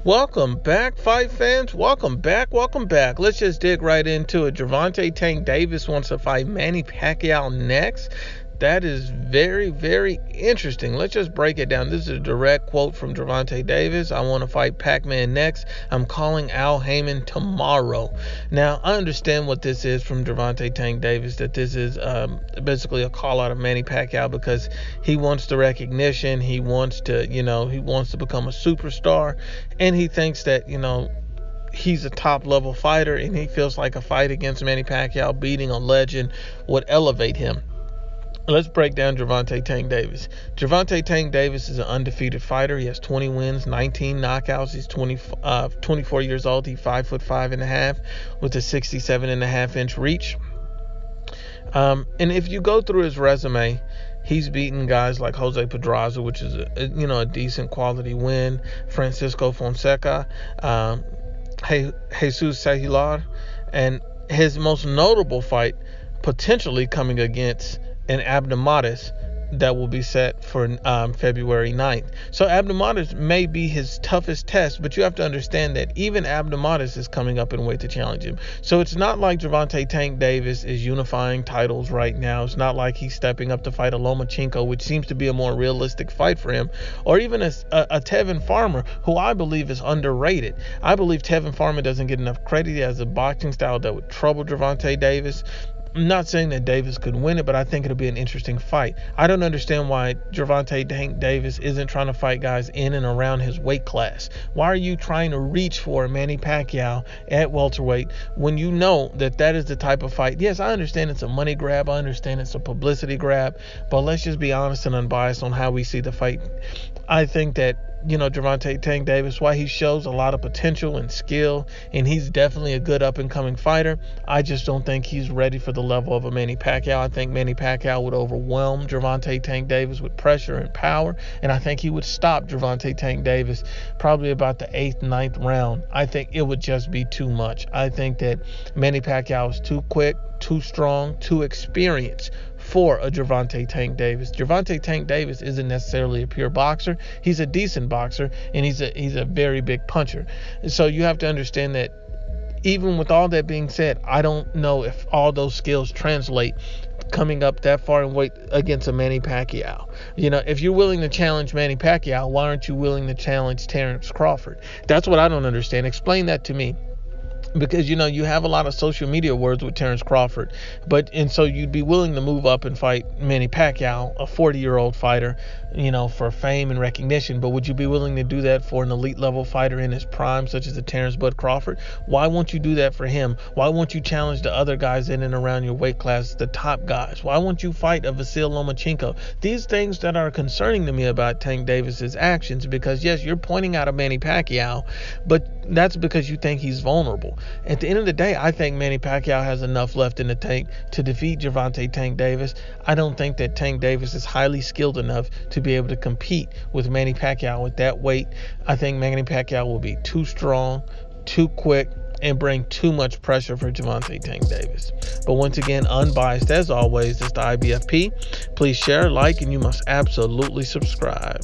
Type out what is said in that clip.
Welcome back, fight fans. Welcome back. Let's just dig right into it. Gervonta Tank Davis wants to fight Manny Pacquiao next. That is very, very interesting. Let's just break it down. This is a direct quote from Gervonta Davis. I want to fight Pac-Man next. I'm calling Al Heyman tomorrow. Now, I understand what this is from Gervonta Tank Davis, that this is basically a call out of Manny Pacquiao because he wants the recognition. He wants to become a superstar. And he thinks that, he's a top level fighter, and he feels like a fight against Manny Pacquiao, beating a legend, would elevate him. Let's break down Gervonta Tank Davis. Gervonta Tank Davis is an undefeated fighter. He has 20 wins, 19 knockouts. He's 24 years old. He's 5'5.5" with a 67.5-inch reach. And if you go through his resume, he's beaten guys like Jose Pedraza, which is a decent quality win. Francisco Fonseca, Jesus Aguilar, and his most notable fight potentially coming against an Abdamatis that will be set for February 9th. So Abdamatis may be his toughest test, but you have to understand that even Abdamatis is coming up in weight to challenge him. So it's not like Gervonta Tank Davis is unifying titles right now. It's not like he's stepping up to fight a Lomachenko, which seems to be a more realistic fight for him, or even a Tevin Farmer, who I believe is underrated. I believe Tevin Farmer doesn't get enough credit. He has a boxing style that would trouble Gervonta Davis. I'm not saying that Davis could win it, but I think it'll be an interesting fight. I don't understand why Gervonta Tank Davis isn't trying to fight guys in and around his weight class. Why are you trying to reach for Manny Pacquiao at welterweight when you know that is the type of fight? Yes, I understand it's a money grab. I understand it's a publicity grab. But let's just be honest and unbiased on how we see the fight. I think that Gervonta Tank Davis, why he shows a lot of potential and skill, and he's definitely a good up-and-coming fighter, I just don't think he's ready for the level of a Manny Pacquiao. I think Manny Pacquiao would overwhelm Gervonta Tank Davis with pressure and power, and I think he would stop Gervonta Tank Davis probably about the 8th, 9th round. I think it would just be too much. I think that Manny Pacquiao is too quick, too strong, too experienced for a Gervonta Tank Davis. Gervonta Tank Davis isn't necessarily a pure boxer. He's a decent boxer, and he's a very big puncher. So you have to understand that even with all that being said, I don't know if all those skills translate coming up that far in weight against a Manny Pacquiao. If you're willing to challenge Manny Pacquiao, why aren't you willing to challenge Terrence Crawford? That's what I don't understand. Explain that to me. Because you have a lot of social media words with Terrence Crawford, and so you'd be willing to move up and fight Manny Pacquiao, a 40-year-old fighter, for fame and recognition. But would you be willing to do that for an elite level fighter in his prime, such as a Terrence Bud Crawford? Why won't you do that for him? Why won't you challenge the other guys in and around your weight class, the top guys? Why won't you fight a Vasil Lomachenko? These things that are concerning to me about Tank Davis's actions, because yes, you're pointing out a Manny Pacquiao, but that's because you think he's vulnerable. At the end of the day, I think Manny Pacquiao has enough left in the tank to defeat Gervonta Tank Davis. I don't think that Tank Davis is highly skilled enough to be able to compete with Manny Pacquiao at that weight. I think Manny Pacquiao will be too strong, too quick, and bring too much pressure for Gervonta Tank Davis. But once again, unbiased as always, it's the Ibfp. Please share, like, and you must absolutely subscribe.